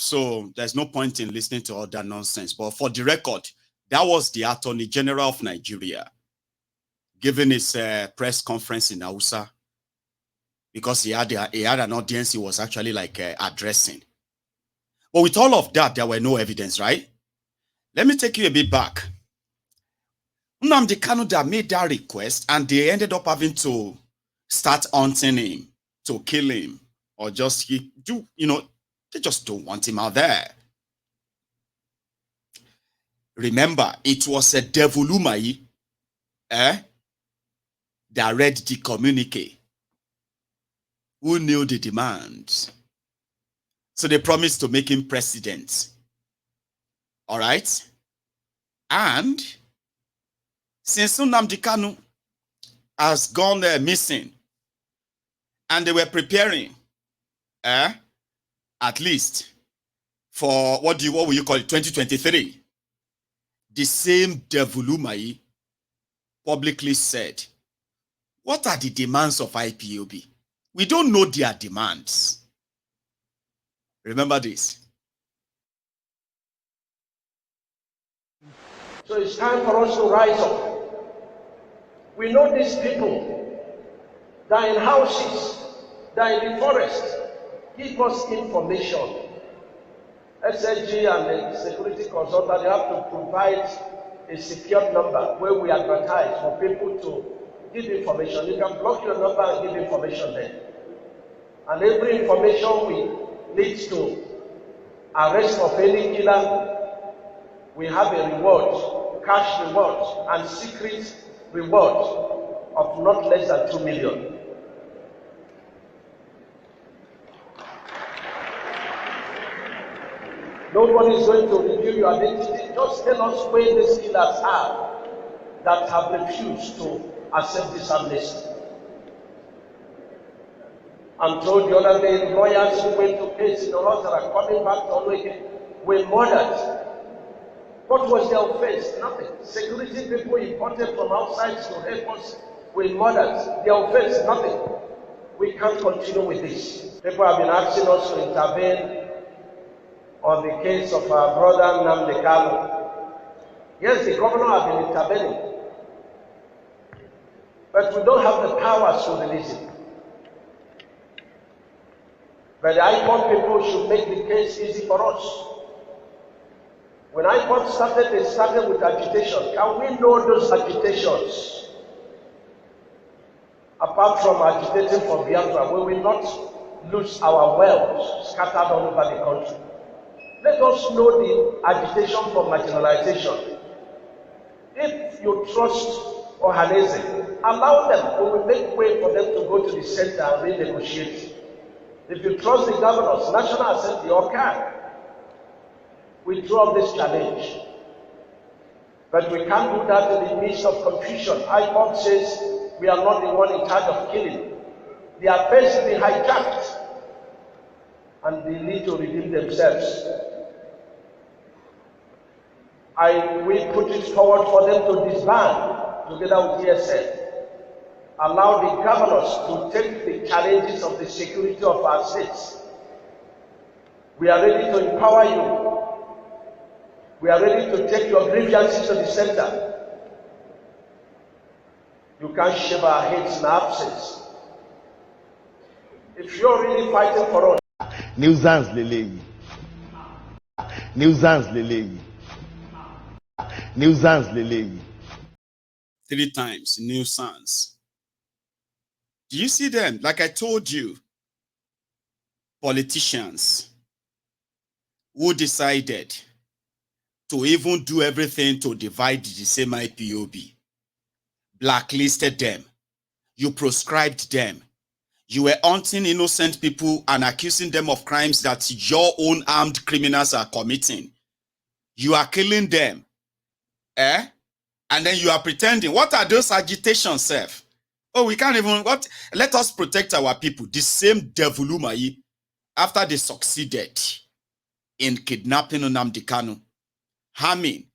so there's no point in listening to all that nonsense. But for the record, that was the Attorney General of Nigeria giving his press conference in Hausa, because he had an audience he was actually like addressing. But with all of that, there were no evidence, right? Let me take you a bit back. Nnamdi Kanu that made that request, and they ended up having to start hunting him, to kill him, or just they just don't want him out there. Remember, it was a devil Umai that read the communique, who knew the demands. So they promised to make him president. All right? And since Nnamdi Kanu has gone missing, and they were preparing, at least for what will you call it, 2023, the same devil Umai publicly said, what are the demands of IPOB? We don't know their demands. Remember this. So it's time for us to rise up. We know these people. They're in houses. They're in the forest. Give us information. SLG and the security consultant, they have to provide a secured number where we advertise for people to give information. You can block your number and give information there. And every information we need to arrest of any killer, we have a reward, cash reward, and secret reward of not less than 2 million. Nobody is going to reveal your identity. Just tell us where these killers are that have refused to accept this amnesty. I'm told the other day, the lawyers who went to case in the house that are coming back to Onweke were murdered. What was their offense? Nothing. Security people imported from outside to help us were murdered. Their offense, nothing. We can't continue with this. People have been asking us to intervene on the case of our brother Nnamdi Kanu. Yes, the governor has been intervening, but we don't have the powers to release him. But the IPOB people should make the case easy for us. When IPOB started, they started with agitation. Can we know those agitations? Apart from agitating for Biafra, we will not lose our wealth scattered all over the country. Let us know the agitation for marginalization. If you trust Ohanese, allow them. We will make way for them to go to the center and renegotiate. If you trust the governors, National Assembly, or can withdraw this challenge. But we can't do that in the midst of confusion. IPOB says we are not the one in charge of killing. The affairs will be hijacked, and they need to redeem themselves. We put it forward for them to disband together with ESN. Allow the governors to take the challenges of the security of our states. We are ready to empower you. We are ready to take your grievances to the center. You can't shave our heads in our absence. If you're really fighting for us, Nuisance Lele. Nuisance Lele. Nuisance Lele. 3 times, nuisance. Do you see them? Like I told you, politicians who decided to even do everything to divide the same IPOB, blacklisted them, you proscribed them, you were hunting innocent people and accusing them of crimes that your own armed criminals are committing. You are killing them. And then you are pretending. What are those agitations, Seth? Oh, we can't even, what? Let us protect our people. The same devil Umai, after they succeeded in kidnapping Nnamdi Kanu, harming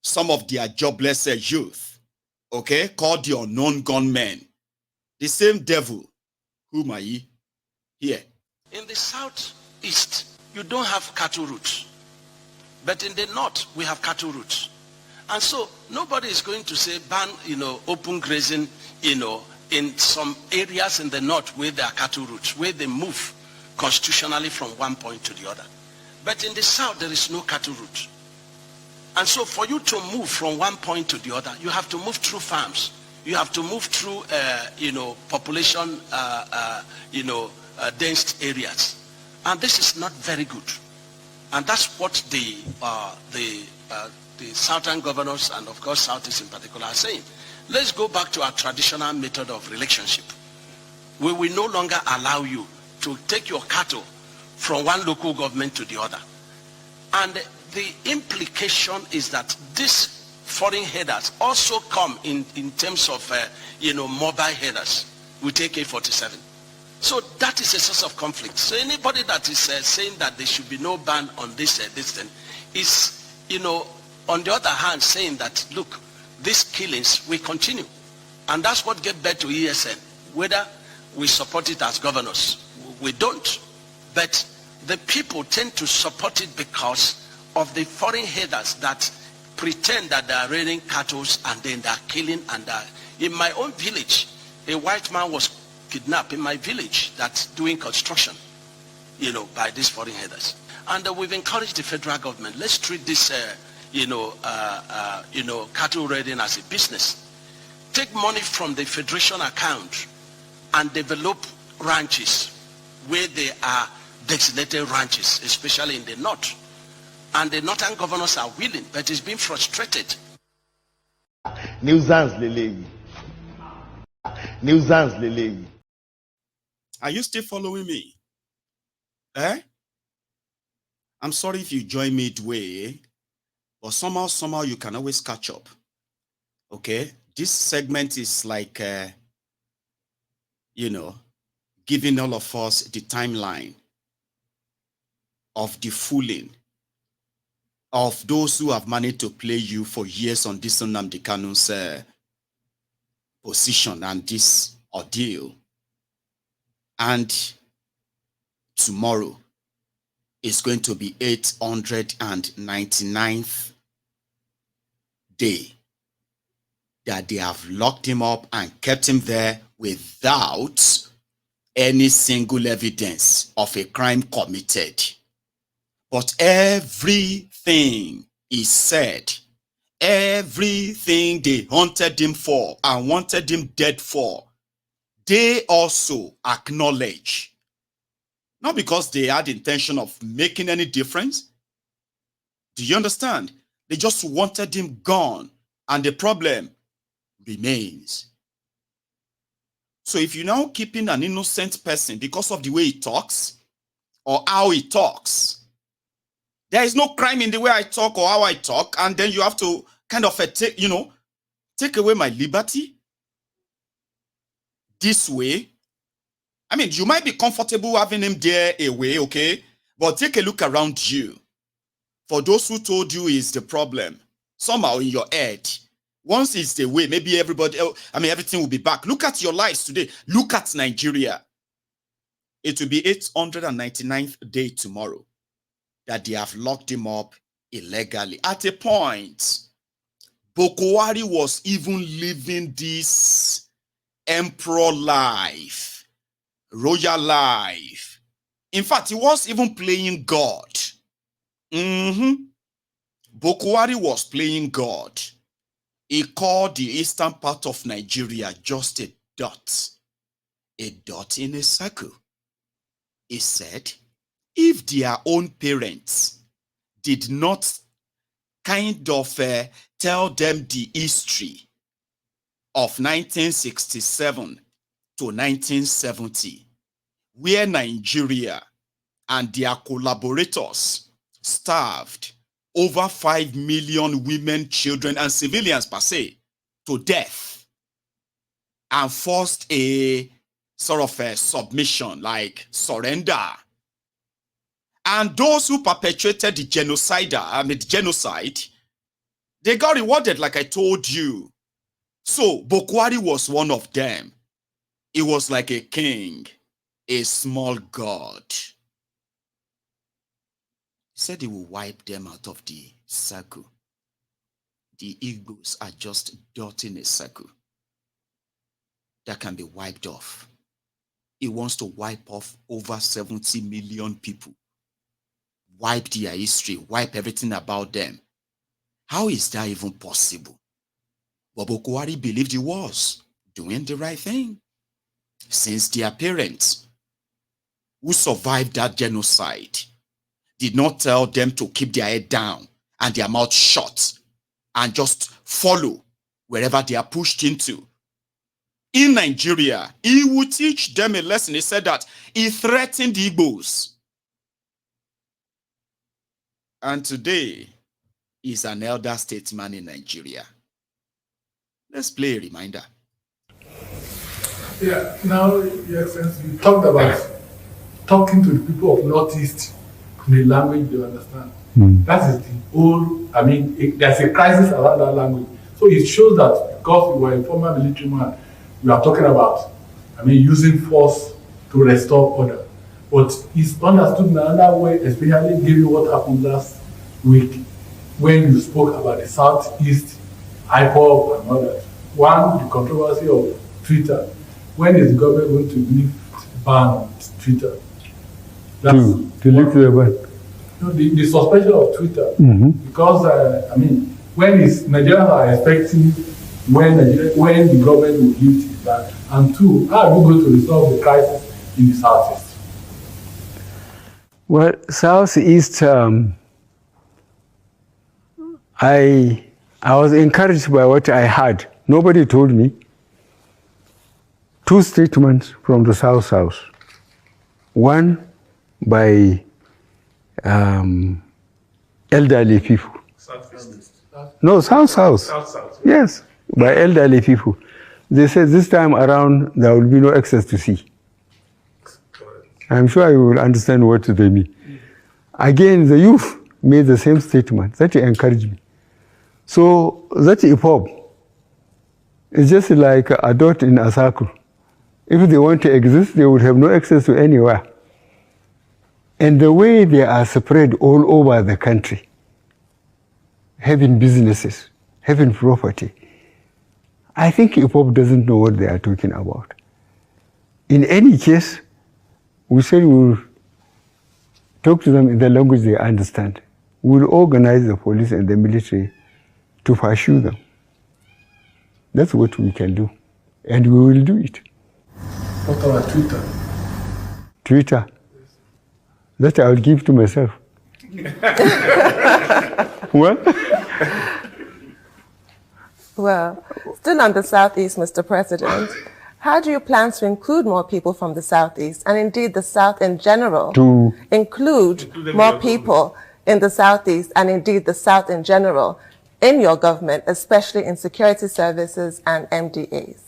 some of their jobless youth, okay, called the unknown gunmen. The same devil Umai here. In the southeast, you don't have cattle routes. But in the north, we have cattle routes. And so nobody is going to say ban, open grazing, in some areas in the north where there are cattle routes, where they move constitutionally from one point to the other. But in the south, there is no cattle route. And so for you to move from one point to the other, you have to move through farms. You have to move through, population, dense areas. And this is not very good. And that's what the southern governors and of course Southeast in particular are saying. Let's go back to our traditional method of relationship. We will no longer allow you to take your cattle from one local government to the other. And the implication is that these foreign headers also come in terms of, mobile headers. We take A47. So that is a source of conflict. So anybody that is saying that there should be no ban on this thing is, on the other hand, saying that, look, these killings will continue. And that's what gave birth to ESN. Whether we support it as governors, we don't. But the people tend to support it because of the foreign headers that pretend that they are raining cattle and then they are killing. And in my own village, a white man was kidnapped in my village that's doing construction, by these foreign headers. And we've encouraged the federal government, let's treat this, cattle raiding as a business. Take money from the federation account and develop ranches where there are designated ranches, especially in the north. And the northern governors are willing, but it's been frustrated. Nuisance lele. Nuisance lele. Are you still following me? I'm sorry if you join midway, but somehow you can always catch up. Okay? This segment is like, giving all of us the timeline of the fooling of those who have managed to play you for years on this Nnamdi Kanu's position and this ordeal. And tomorrow is going to be 899th day that they have locked him up and kept him there without any single evidence of a crime committed. But everything is said, everything they hunted him for and wanted him dead for, they also acknowledge. Not because they had intention of making any difference. Do you understand? They just wanted him gone, and the problem remains. So if you're now keeping an innocent person because of the way he talks or how he talks, there is no crime in the way I talk or how I talk, and then you have to kind of take away my liberty this way. I mean, you might be comfortable having him there away, okay? But take a look around you. For those who told you is the problem, somehow in your head, once it's the way, maybe everything will be back. Look at your lives today. Look at Nigeria. It will be 899th day tomorrow that they have locked him up illegally. At a point, Buhari was even living this emperor life, royal life. In fact, he was even playing God. Buhari was playing God. He called the eastern part of Nigeria just a dot in a circle. He said, if their own parents did not kind of tell them the history of 1967 to 1970, where Nigeria and their collaborators starved over 5 million women, children, and civilians per se to death and forced a sort of a submission, like surrender. And those who perpetrated the genocide, they got rewarded, like I told you. So Buhari was one of them. He was like a king, a small god. He said he will wipe them out of the circle. The Igbos are just dot in a circle that can be wiped off. He wants to wipe off over 70 million people. Wipe their history, wipe everything about them. How is that even possible? But Buhari believed he was doing the right thing. Since their parents, who survived that genocide, did not tell them to keep their head down and their mouth shut and just follow wherever they are pushed into. In Nigeria, he would teach them a lesson. He said that he threatened the Igbos. And today, he's an elder statesman in Nigeria. Let's play a reminder. Yeah, now, Your Excellency, you talked about talking to the people of Northeast in a language they understand. That is the whole, there's a crisis around that language. So it shows that because you were a former military man, you are talking about, using force to restore order. But it's understood in another way, especially given what happened last week when you spoke about the Southeast, IPOB and all that. One, the controversy of Twitter. When is the government going to lift ban on Twitter? To lift the ban? The suspension of Twitter. Because, when is Nigerians are expecting when the government will lift it ban? And two, how are we going to resolve the crisis in the Southeast? Well, Southeast, I was encouraged by what I heard. Nobody told me. Two statements from the South. One by elderly people. No, South. Yes, by elderly people. They said this time around there will be no access to sea. I'm sure you will understand what they mean. Again, the youth made the same statement. That encouraged me. So that IPOB is just like a dot in a circle. If they want to exist, they would have no access to anywhere. And the way they are spread all over the country, having businesses, having property, I think IPOB doesn't know what they are talking about. In any case, we said we'll talk to them in the language they understand. We'll organize the police and the military to pursue them. That's what we can do. And we will do it. What about Twitter? Twitter? That I will give to myself. What? Well, still on the Southeast, Mr. President, how do you plan to include more people from the Southeast, and indeed the South in general, to include more people in the Southeast, and indeed the South in general, in your government, especially in security services and MDAs?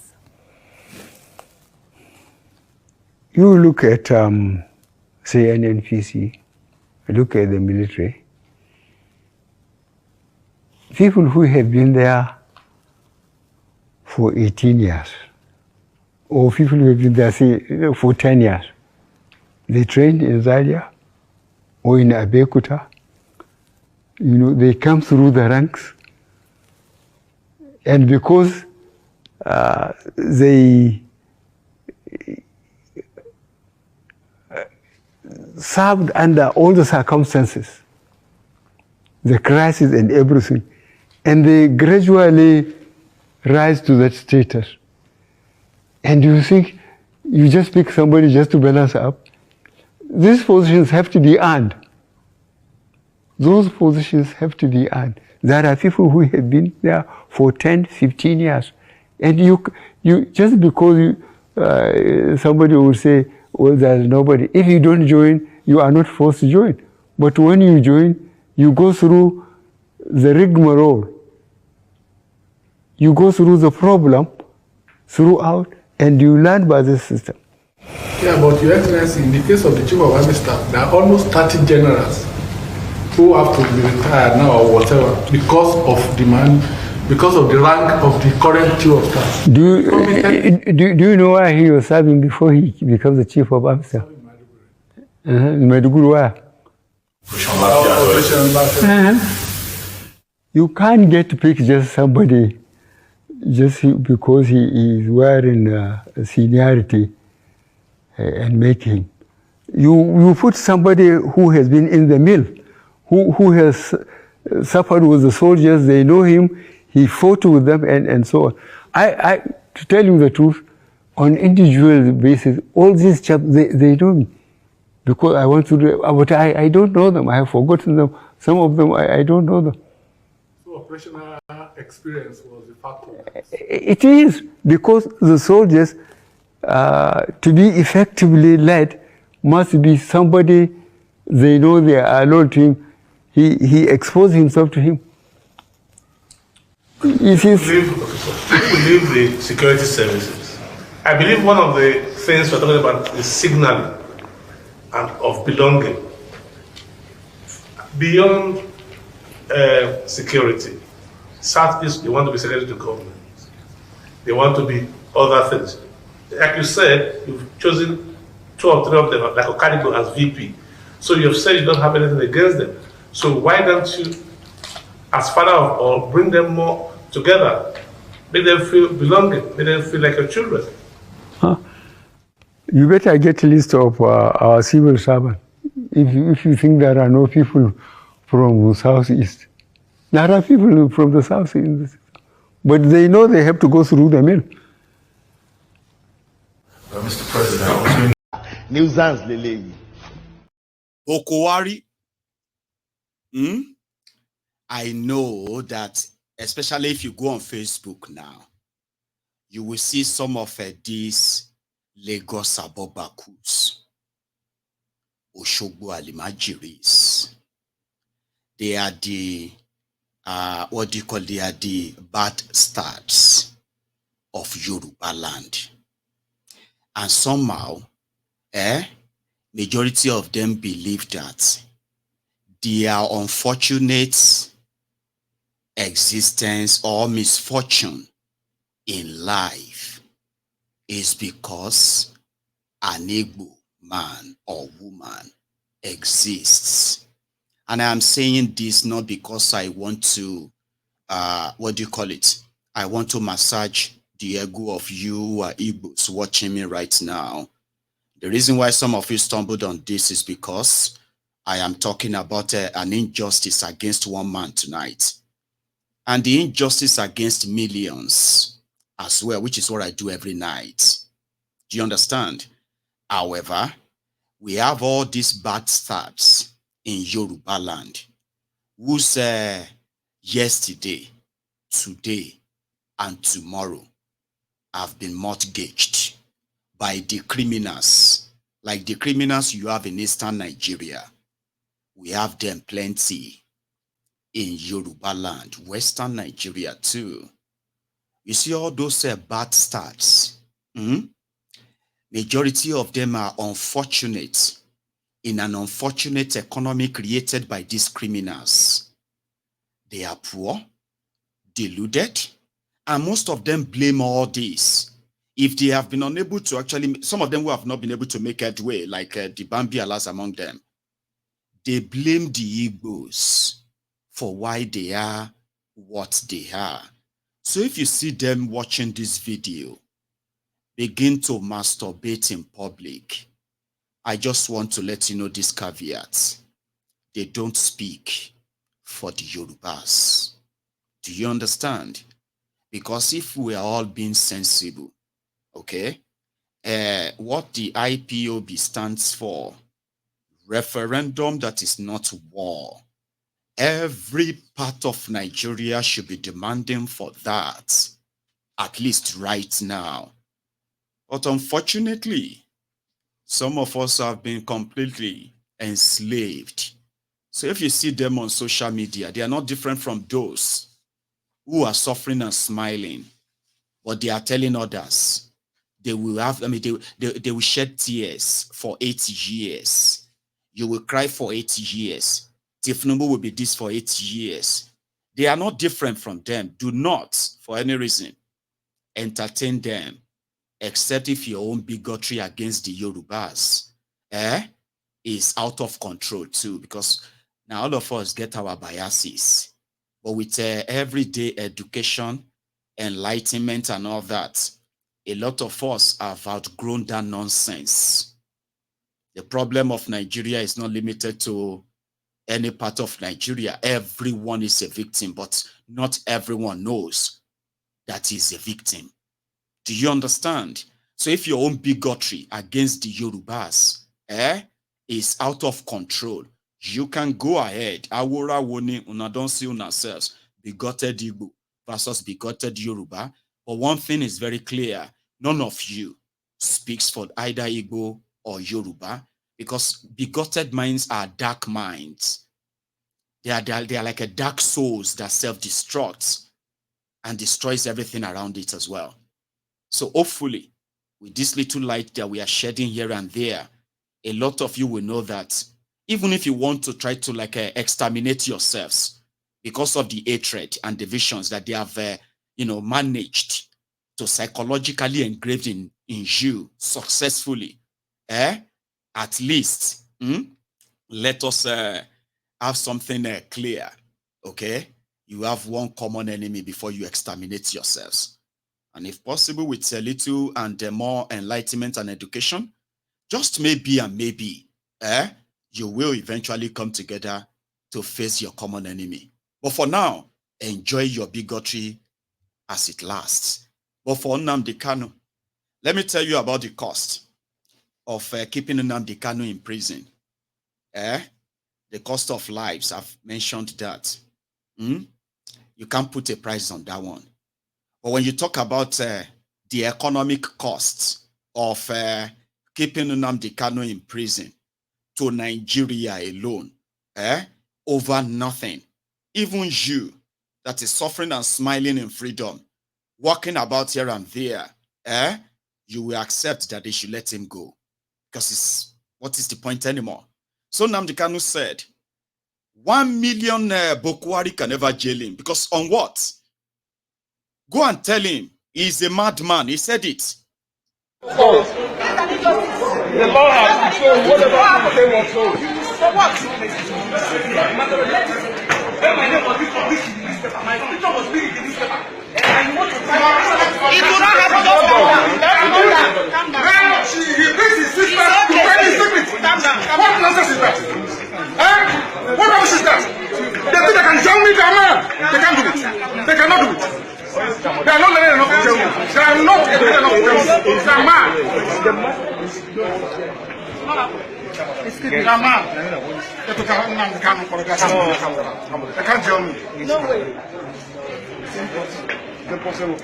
You look at, say, NNPC, look at the military. People who have been there for 18 years, or people who have been there, say, for 10 years, they trained in Zaria or in Abeokuta. They come through the ranks, and because they served under all the circumstances, the crisis and everything, and they gradually rise to that status. And you think you just pick somebody just to balance up? These positions have to be earned. Those positions have to be earned. There are people who have been there for 10, 15 years. And you just because somebody will say, well, there's nobody. If you don't join, you are not forced to join. But when you join, you go through the rigmarole. You go through the problem throughout, and you learn by the system. Yeah, but Your Excellency, in the case of the Chief of Army Staff, there are almost 30 generals who have to be retired now or whatever because of demand, because of the rank of the current Chief of Staff. Do you know why he was serving before he becomes the Chief of Army Staff? In Maiduguri, where? You can't get to pick just somebody just because he is wearing seniority and make him. You put somebody who has been in the mill, who has suffered with the soldiers, they know him, he fought with them and so on. To tell you the truth, on individual basis, all these chaps, they know me. Because I want to do, but I don't know them, I have forgotten them. Some of them, I don't know them. So operational experience was a factor. It is, because the soldiers, to be effectively led, must be somebody they know they are alone to him. He exposed himself to him. We believe the security services. I believe one of the things we're talking about is signaling and of belonging. Beyond security, Southeast, they want to be secretary to government. They want to be other things. Like you said, you've chosen 2 or 3 of them, like Okadibo as VP. So you've said you don't have anything against them. So why don't you, as father of all, bring them more together? Make them feel belonging, make them feel like your children. You better get a list of our civil servants. If you think there are no people from the Southeast. There are people from the Southeast, but they know they have to go through the mill. Mr. President, nuisance lele. Okowari, I know that, especially if you go on Facebook now, you will see some of these Lagos Abobakus, Oshogbo Alimajiris. They are the, what do you call, they are the bastards of Yoruba land. And somehow, majority of them believe that their unfortunate existence or misfortune in life is because an Igbo man or woman exists. And I am saying this not because I want to, what do you call it? I want to massage the ego of you who are Igbos watching me right now. The reason why some of you stumbled on this is because I am talking about an injustice against one man tonight. And the injustice against millions as well, which is what I do every night. Do you understand? However, we have all these bastards in Yoruba land whose yesterday, today, and tomorrow have been mortgaged by the criminals, like the criminals you have in Eastern Nigeria. We have them plenty in Yoruba land, Western Nigeria too. You see all those bad stats. Majority of them are unfortunate in an unfortunate economy created by these criminals. They are poor, deluded, and most of them blame all this. If they have been unable to actually, some of them who have not been able to make headway, like the Bambi Alas among them, they blame the Igbos for why they are what they are. So if you see them watching this video, begin to masturbate in public, I just want to let you know this caveat. They don't speak for the Yorubas. Do you understand? Because if we are all being sensible, okay, what the IPOB stands for, referendum that is not war. Every part of Nigeria should be demanding for that, at least right now. But unfortunately, some of us have been completely enslaved. So if you see them on social media, they are not different from those who are suffering and smiling, but they are telling others they will have, they will shed tears for 8 years. You will cry for 8 years. Tifnubu will be this for 8 years. They are not different from them. Do not, for any reason, entertain them, except if your own bigotry against the Yorubas is out of control too, because Now, all of us get our biases, but with everyday education, enlightenment, and all that, a lot of us have outgrown that nonsense. The problem of Nigeria is not limited to any part of Nigeria. Everyone is a victim, but not everyone knows that he's a victim. Do you understand? So if your own bigotry against the Yorubas is out of control, you can go ahead. Awora woni una don't see yourselves bigoted Igbo versus bigoted Yoruba. But one thing is very clear: none of you speaks for either Igbo or Yoruba, because bigoted minds are dark minds. They are like a dark souls that self-destructs and destroys everything around it as well. So hopefully, with this little light that we are shedding here and there, a lot of you will know that even if you want to try to exterminate yourselves because of the hatred and divisions that they have managed to psychologically engrave in you successfully, at least let us have something clear. Okay, you have one common enemy before you exterminate yourselves. And if possible, with a little and more enlightenment and education, just maybe and maybe, you will eventually come together to face your common enemy. But for now, enjoy your bigotry as it lasts. But for Nnamdi Kanu, let me tell you about the cost of keeping Nnamdi Kanu in prison. The cost of lives, I've mentioned that. You can't put a price on that one. But when you talk about the economic costs of keeping Nnamdi Kanu in prison to Nigeria alone, over nothing, even you that is suffering and smiling in freedom, walking about here and there, you will accept that they should let him go. Because what is the point anymore? So Nnamdi Kanu said, 1 million Buhari can never jail him. Because on what? Go and tell him he's a madman. He said it. The law has to show whatever they want to. For what? My name was this newspaper. My picture was being in the newspaper. And you want to find out. It will not happen. Calm down. He brings his sister to find his secret. Calm down. What nonsense is that? What else is that? They think they can join me, they are mad. They can't do it. They cannot do it. They are not letting enough to tell you. They are not letting enough to tell you. They are mad. They are mad. They can't tell me. No way.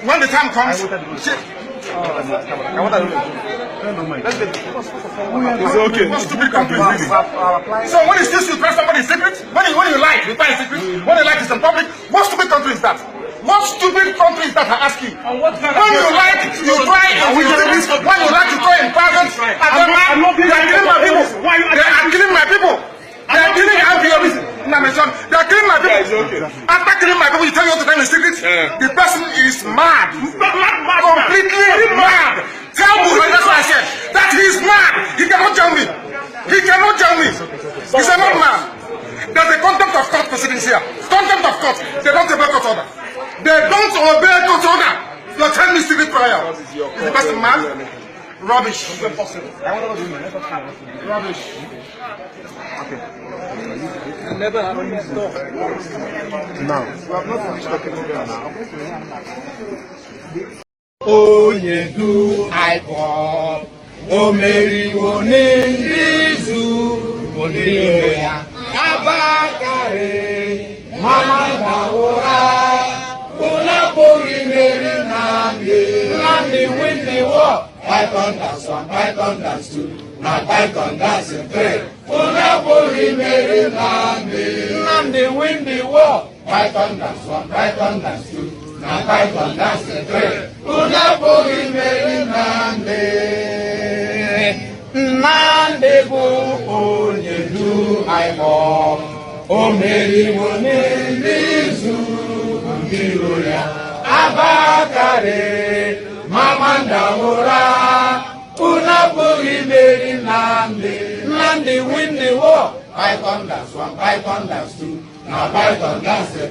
When the time comes, it's okay. What stupid country is this? So when you still press somebody's secret, when you like, you find secret. When you like, it's in public. What stupid country is that? What stupid country is that I ask you? When you like, you try and we do this. When you like, you try in private. They are killing my people. They are killing my people. They are killing my people. They are killing my people. After killing my people, you tell me to tell the secret. The person is mad. Completely mad. Tell Buhari, that's what I said. That he is mad. He cannot tell me. He cannot tell me. He's a madman. There's a contempt of court proceedings here. Contempt of court. They don't obey court order. They don't obey court order. You're telling me secret prayer. Is the person mad? Rubbish. Rubbish. Okay. I never have any stuff. Now. We have not finished talking about now. Oh, you do I fall. Oh, Mary, one in Rizu. One in Abakare. Mama Baora. Unapori Mary Nnamdi. Nnamdi win the war. Python dance 1, Python dance 2. Now Python dance 3. Unapori Mary Nnamdi. Nnamdi win the war. Python dance 1, Python dance 2. Now Python dance 3. Unapori Mary Nnamdi. Nnamdi bu onye du aimo. O Mary wone Rizu mbiro ya. Abakare Mama Ndawora. Unapori Mary Nnamdi. Nnamdi win the war. Python dance 1, Python dance 2, now Python dance 3.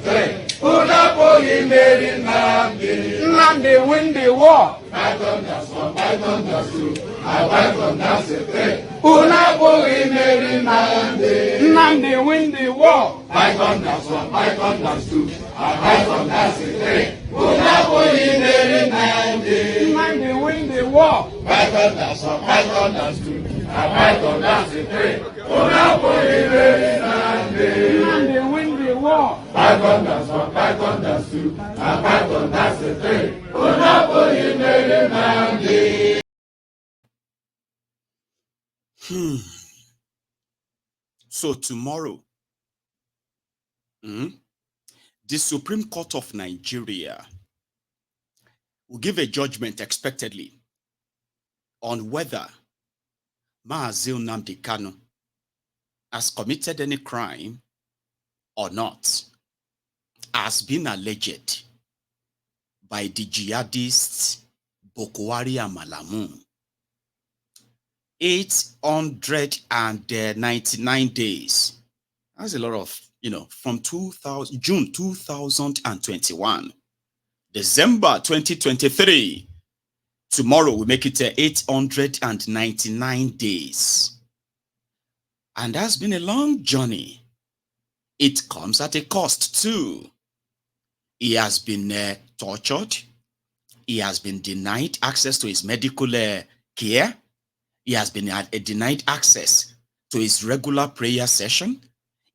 Una poli made Nnamdi. Nnamdi win the war. Python dance 1, Python dance 2, now Python dance 3. Una poli made Nnamdi. Nnamdi win the war. Python dance 1, Python dance 2, now Python dance 3. Una poli made Nnamdi. Nnamdi win the war. Python dance 1, Python dance 2. Python dance 3. Una poli made Nnamdi. Nnamdi win the war. Python dance 1, Python dance 2, Python dance 3. Una poli made Nnamdi. So tomorrow, the Supreme Court of Nigeria will give a judgment expectedly on whether Maazị Nnamdi Kanu has committed any crime or not, has been alleged by the jihadists Buhari and Malamu. 899 days. That's a lot of, from June 2021, December 2023. Tomorrow we make it 899 days. And that's been a long journey. It comes at a cost too. He has been tortured. He has been denied access to his medical care. He has been denied access to his regular prayer session.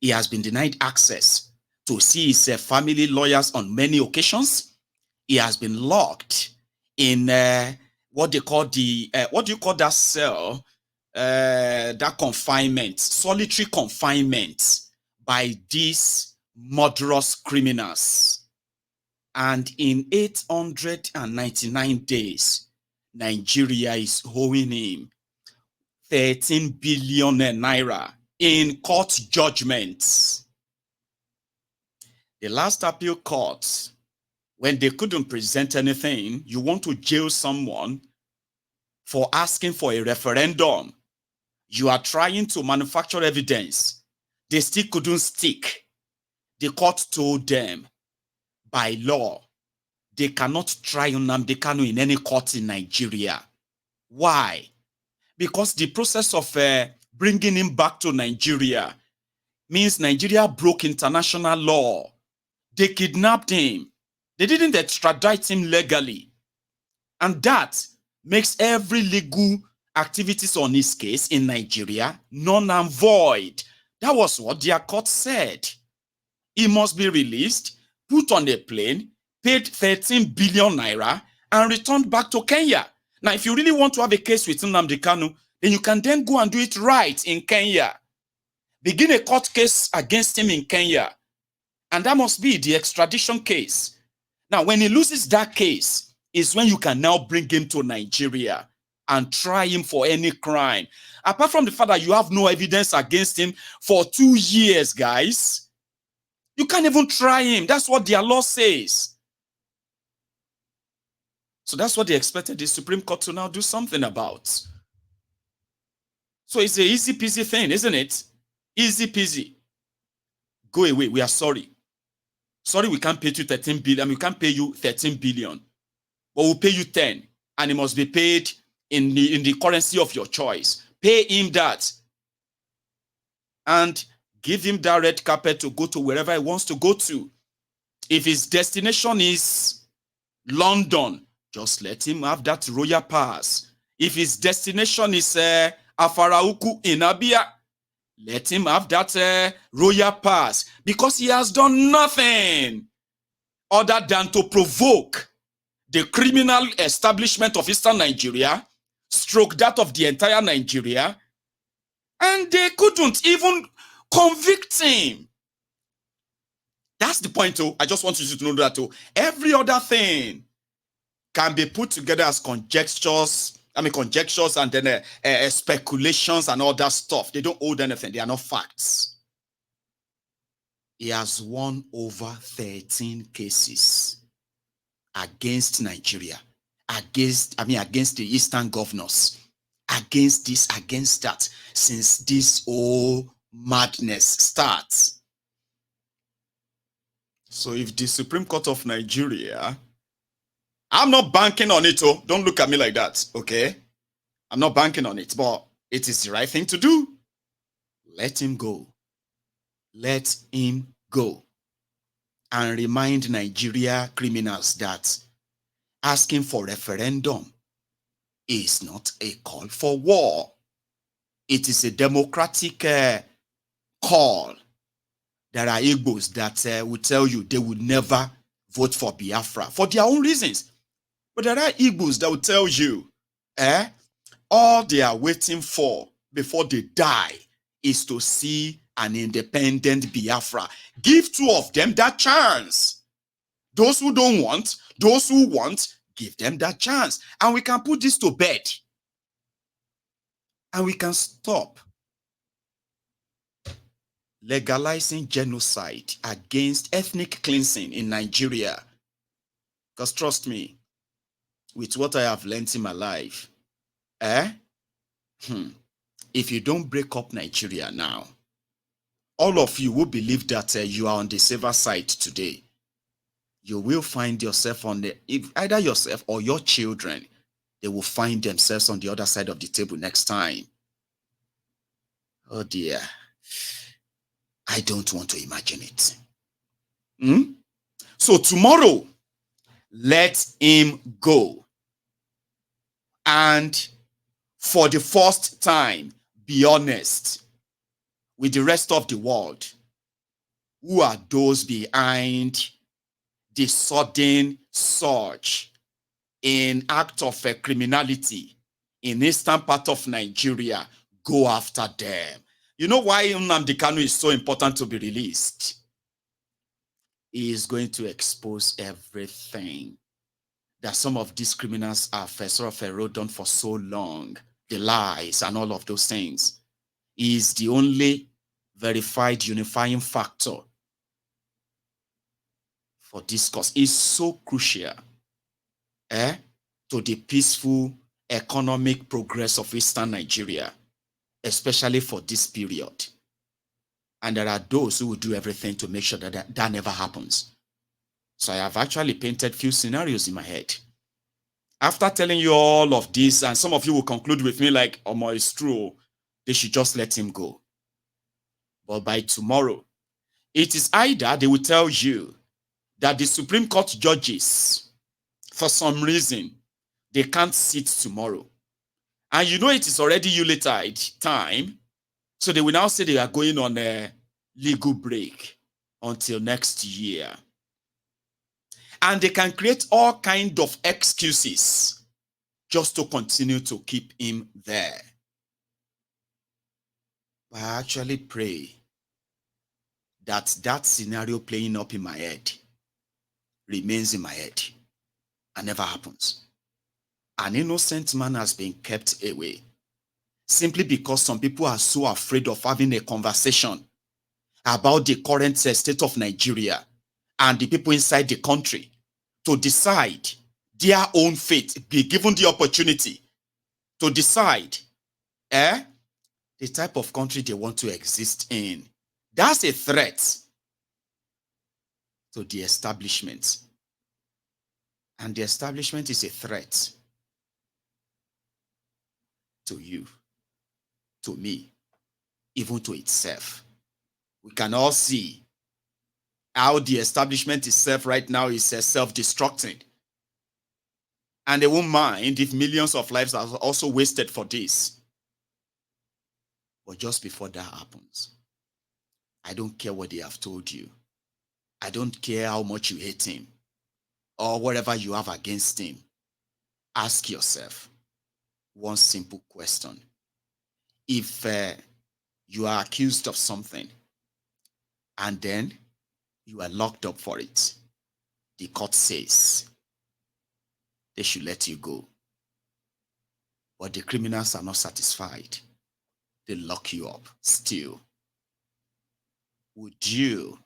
He has been denied access to see his family lawyers on many occasions. He has been locked in what they call what do you call that cell? That confinement, solitary confinement by these murderous criminals. And in 899 days, Nigeria is owing him 13 billion naira in court judgments. The last appeal court, when they couldn't present anything, you want to jail someone for asking for a referendum. You are trying to manufacture evidence. They still couldn't stick. The court told them, by law, they cannot try Nnamdi Kanu in any court in Nigeria. Why? Because the process of bringing him back to Nigeria means Nigeria broke international law. They kidnapped him. They didn't extradite him legally. And that makes every legal activities on his case in Nigeria null and void. That was what their court said. He must be released, put on a plane, paid 13 billion naira, and returned back to Kenya. Now, if you really want to have a case with Nnamdi Kanu, then you can then go and do it right in Kenya. Begin a court case against him in Kenya. And that must be the extradition case. Now, when he loses that case, is when you can now bring him to Nigeria and try him for any crime. Apart from the fact that you have no evidence against him for 2 years, guys, you can't even try him. That's what their law says. So that's what they expected the Supreme Court to now do something about. So it's an easy peasy thing, isn't it? Easy peasy. Go away. We are sorry. Sorry, we can't pay you 13 billion. We can't pay you 13 billion. But we'll pay you 10. And it must be paid in the currency of your choice. Pay him that. And give him that red carpet to go to wherever he wants to go to. If his destination is London, just let him have that royal pass. If his destination is Afarauku in Abia, let him have that royal pass, because he has done nothing other than to provoke the criminal establishment of Eastern Nigeria, stroke that of the entire Nigeria, and they couldn't even convict him. That's the point, too. I just want you to know that, too. Every other thing can be put together as conjectures and then speculations and all that stuff. They don't hold anything. They are not facts. He has won over 13 cases against Nigeria, against the Eastern governors, against this, against that, since this whole madness starts. So if the Supreme Court of Nigeria, I'm not banking on it, oh, don't look at me like that, okay? I'm not banking on it, but it is the right thing to do. Let him go. Let him go. And remind Nigeria criminals that asking for referendum is not a call for war. It is a democratic call. There are Igbos that will tell you they would never vote for Biafra for their own reasons. But there are Igbos that will tell you, all they are waiting for before they die is to see an independent Biafra. Give two of them that chance. Those who don't want, those who want, give them that chance. And we can put this to bed. And we can stop legalizing genocide against ethnic cleansing in Nigeria. Because trust me, with what I have learned in my life, if you don't break up Nigeria now, all of you will believe that you are on the safer side today. You will find yourself on the, either yourself or your children, they will find themselves on the other side of the table next time. Oh dear. I don't want to imagine it. So tomorrow, let him go. And for the first time, be honest with the rest of the world. Who are those behind the sudden surge in act of criminality in eastern part of Nigeria? Go after them. You know why Nnamdi Kanu is so important to be released? He is going to expose everything that some of these criminals have sort of eroded on for so long, the lies and all of those things. He is the only verified unifying factor for discourse. It's so crucial to the peaceful economic progress of Eastern Nigeria, especially for this period. And there are those who will do everything to make sure that that never happens. So I have actually painted few scenarios in my head. After telling you all of this, and some of you will conclude with me like, oh, it's true, they should just let him go. But by tomorrow, it is either they will tell you that the Supreme Court judges, for some reason, they can't sit tomorrow. And you know it is already Yuletide time, so they will now say they are going on a legal break until next year. And they can create all kinds of excuses just to continue to keep him there. But I actually pray that that scenario playing up in my head remains in my head and never happens. An innocent man has been kept away simply because some people are so afraid of having a conversation about the current state of Nigeria and the people inside the country to decide their own fate, be given the opportunity to decide the type of country they want to exist in. That's a threat to the establishment. And the establishment is a threat to you, to me, even to itself. We can all see how the establishment itself right now is self-destructing. And they won't mind if millions of lives are also wasted for this. But just before that happens, I don't care what they have told you. I don't care how much you hate him or whatever you have against him. Ask yourself one simple question. If you are accused of something and then you are locked up for it, the court says they should let you go. But the criminals are not satisfied. They lock you up still. Would you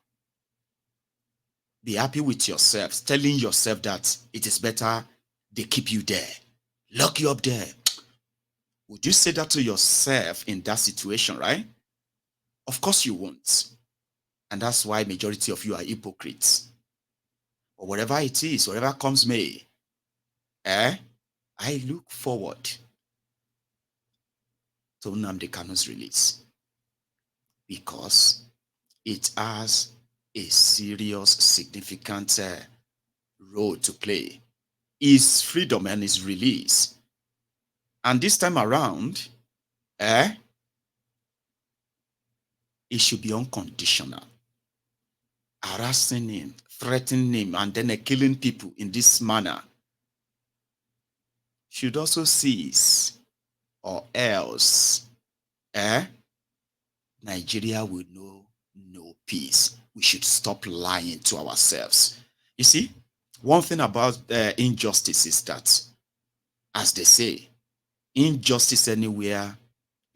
be happy with yourself, telling yourself that it is better they keep you there, lock you up there? Would you say that to yourself in that situation, right? Of course you won't. And that's why majority of you are hypocrites. But whatever it is, whatever comes may, I look forward to Nnamdi Kanu's release because it has a serious, significant role to play. His freedom and his release. And this time around, it should be unconditional. Harassing him, threatening him, and then killing people in this manner should also cease, or else Nigeria will know no peace. We should stop lying to ourselves. You see, one thing about injustice is that, as they say, injustice anywhere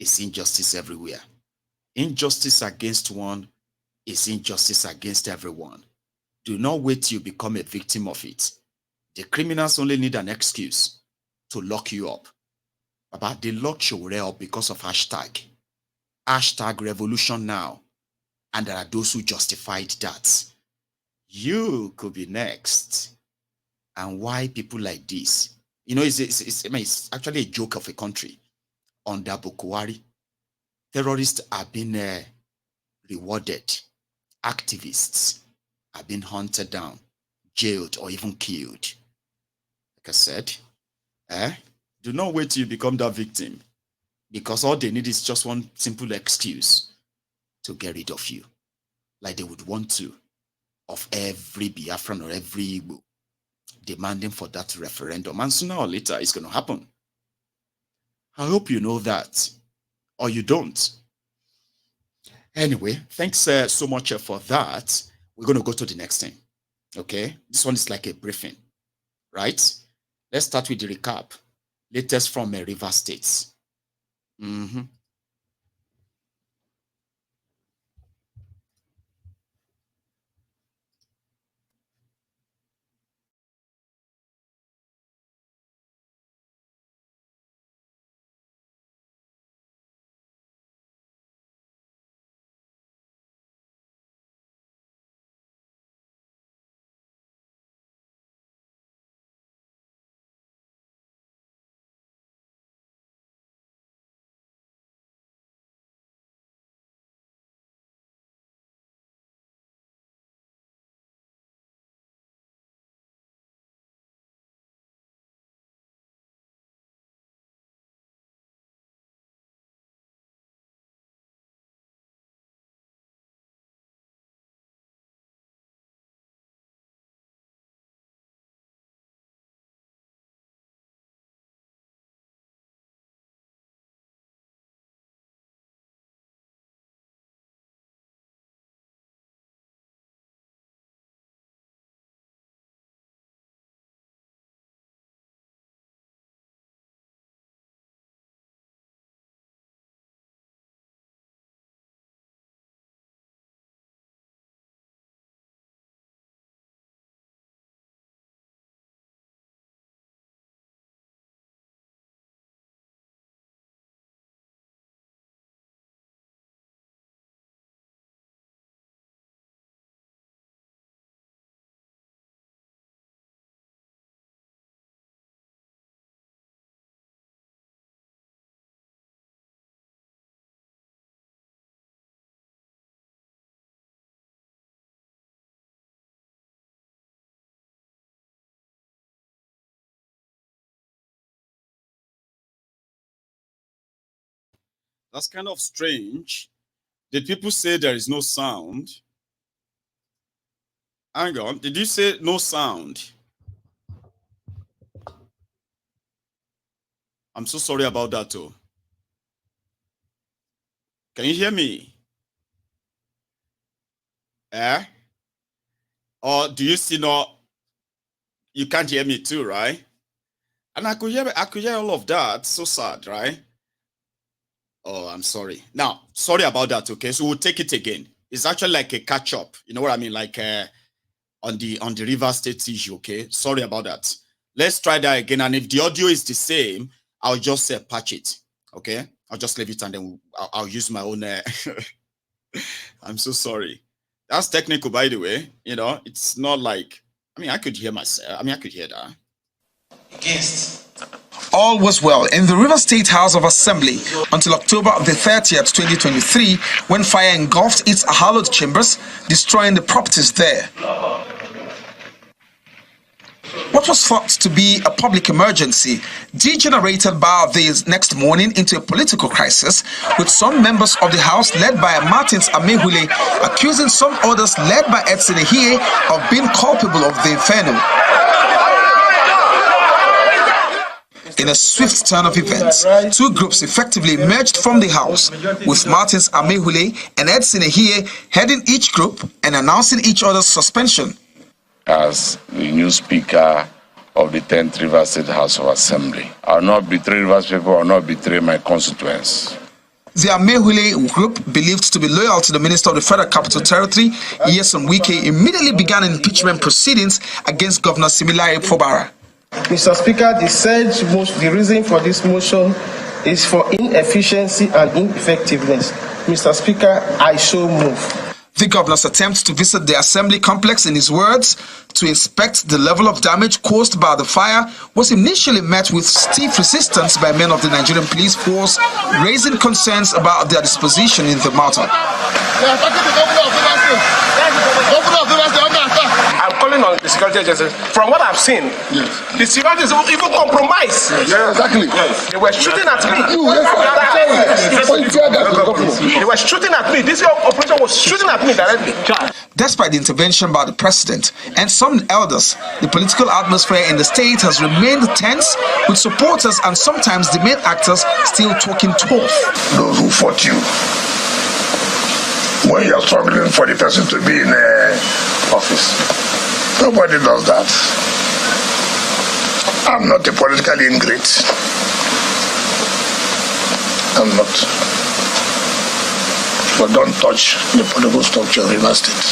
is injustice everywhere. Injustice against one is injustice against everyone. Do not wait till you become a victim of it. The criminals only need an excuse to lock you up. But they lock you up because of hashtag. Hashtag revolution now. And there are those who justified that. You could be next. And why people like this? You know, it's actually a joke of a country. Under Buhari, terrorists have been rewarded. Activists have been hunted down, jailed, or even killed. Like I said, do not wait till you become that victim, because all they need is just one simple excuse to get rid of you, like they would want to of every Biafran or every Igbo demanding for that referendum. And sooner or later, it's going to happen. I hope you know that, or you don't. Anyway, thanks so much for that. We're going to go to the next thing. Okay, this one is like a briefing, right? Let's start with the recap. Latest from River States. That's kind of strange. Did people say there is no sound? Hang on. Did you say no sound? I'm so sorry about that, too. Can you hear me? Or do you see no? You can't hear me too, right? And I could hear all of that. So sad, right? Oh, I'm sorry. Now, sorry about that, okay? So we'll take it again. It's actually like a catch-up. You know what I mean? Like on the River State issue, okay? Sorry about that. Let's try that again. And if the audio is the same, I'll just patch it, okay? I'll just leave it and then I'll use my own I'm so sorry. That's technical, by the way. You know, it's not like, I mean, I could hear myself. I mean, I could hear that. All was well in the River State House of Assembly until October the 30th, 2023, when fire engulfed its hallowed chambers, destroying the properties there. What was thought to be a public emergency degenerated by this next morning into a political crisis, with some members of the House led by Martins Amehule accusing some others led by Edson Ehie of being culpable of the inferno. In a swift turn of events, two groups effectively emerged from the House, with Martins Amehule and Edson Ehie heading each group and announcing each other's suspension. As the new Speaker of the 10th Rivers State House of Assembly, I will not betray Rivers people, I will not betray my constituents. The Amehule group, believed to be loyal to the Minister of the Federal Capital Territory, Nyesom Wike, immediately began impeachment proceedings against Governor Similare Fubara. Mr. Speaker, the reason for this motion is for inefficiency and ineffectiveness. Mr. Speaker, I so move. The governor's attempt to visit the assembly complex, in his words, to inspect the level of damage caused by the fire was initially met with stiff resistance by men of the Nigerian police force, raising concerns about their disposition in the matter. I'm calling on the security agencies. From what I've seen, the security is even compromised. Yeah, exactly. They were shooting at me. They were shooting at me. This operation was shooting at me directly. Despite the intervention by the president and some elders, the political atmosphere in the state has remained tense, with supporters and sometimes the main actors still talking tough. Those who fought you, when you're struggling for the person to be in office, nobody does that. I'm not a political ingrate. I'm not. But don't touch the political structure of Rivers State.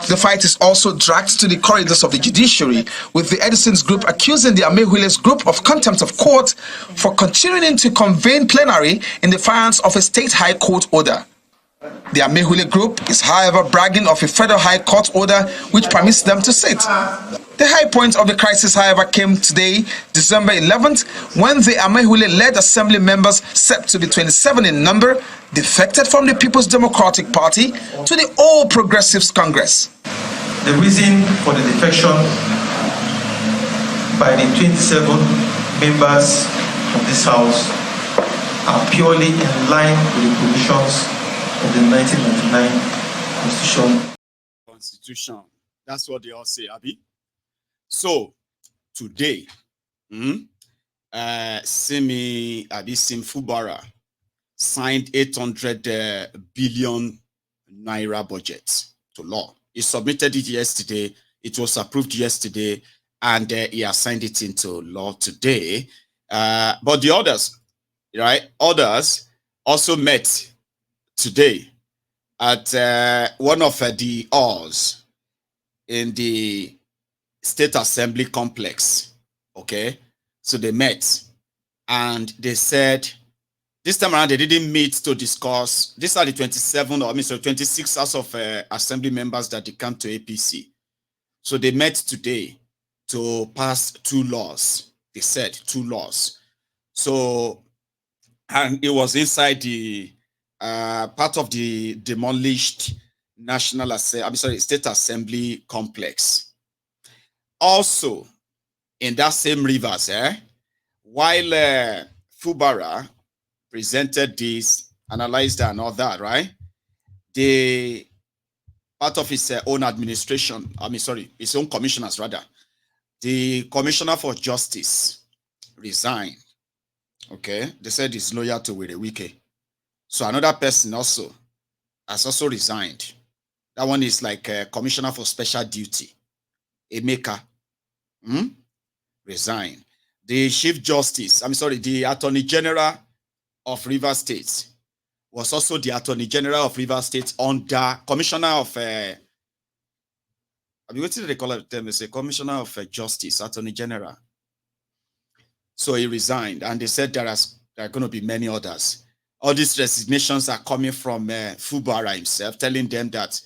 The fight is also dragged to the corridors of the judiciary, with the Edison's group accusing the Amehule's group of contempt of court for continuing to convene plenary in defiance of a state high court order. The Amehule group is, however, bragging of a federal high court order which permits them to sit. The high point of the crisis, however, came today, December 11th, when the Amehule-led assembly members, set to be 27 in number, defected from the People's Democratic Party to the All Progressives Congress. The reason for the defection by the 27 members of this House are purely in line with the provisions of the 1999 Constitution. That's what they all say, Abi. So, today, Sim Fubara signed 800 billion naira budget to law. He submitted it yesterday. It was approved yesterday, and he has signed it into law today. But the others, right? Others also met today at one of the halls in the State Assembly complex. Okay, so they met and they said this time around they didn't meet to discuss. These are the 26 House of Assembly members that they come to APC. So they met today to pass 2 laws. They said 2 laws. So, and it was inside the part of the demolished State Assembly complex. Also, in that same Rivers, while Fubara presented this, analyzed and all that, right? The part of his own administration, his own commissioners rather, the Commissioner for Justice resigned. Okay, they said he's loyal to Wike. So another person also has also resigned. That one is like a Commissioner for Special Duty, Emeka, resigned. The Chief Justice, the Attorney General of Rivers State was also the Attorney General of Rivers State under Commissioner of, what did they call it? They say Commissioner of Justice, Attorney General. So he resigned, and they said there are going to be many others all these resignations are coming from Fubara himself, telling them that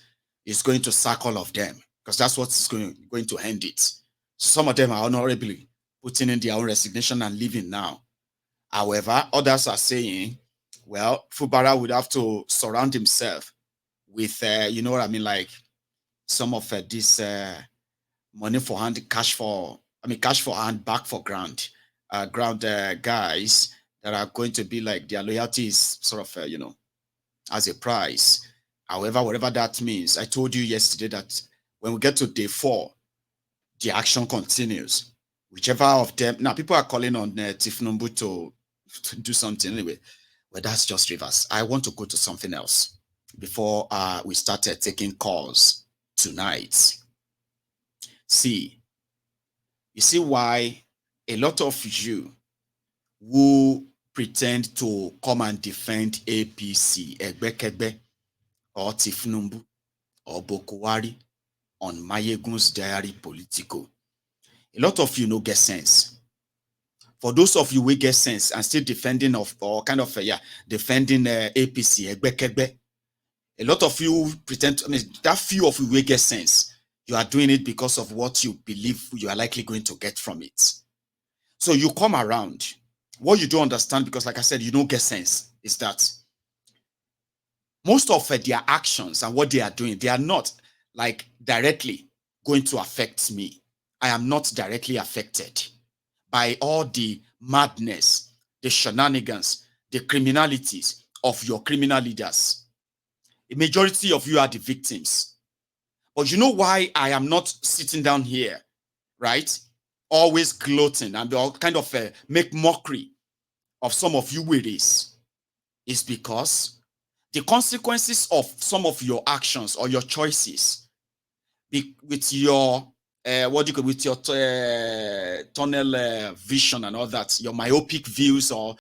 he's going to sack all of them because that's what's going to end it. Some of them are honorably putting in their own resignation and leaving now. However, others are saying, well, Fubara would have to surround himself with, you know what I mean, like some of this money for hand, cash for hand, back for ground, guys that are going to be like their loyalty is sort of, you know, as a price. However, whatever that means, I told you yesterday that when we get to day 4, the action continues. Whichever of them, now people are calling on Tifnumbu to do something anyway, but that's just Rivers. I want to go to something else before we started taking calls tonight. See, you see why a lot of you who pretend to come and defend APC, Egbekegbe, or Tifnumbu, or Bokuwari on Mayegun's diary political. A lot of you no get sense. For those of you who get sense and still defending defending APC, Egbekegbe, a lot of you pretend, that few of you who get sense, you are doing it because of what you believe you are likely going to get from it. So you come around. What you don't understand, because like I said, you don't get sense, is that most of their actions and what they are doing, they are not like directly going to affect me. I am not directly affected by all the madness, the shenanigans, the criminalities of your criminal leaders. A majority of you are the victims. But you know why I am not sitting down here, right? Always gloating and all kind of make mockery of some of you with this, is because the consequences of some of your actions or your choices with your with your tunnel vision and all that, your myopic views or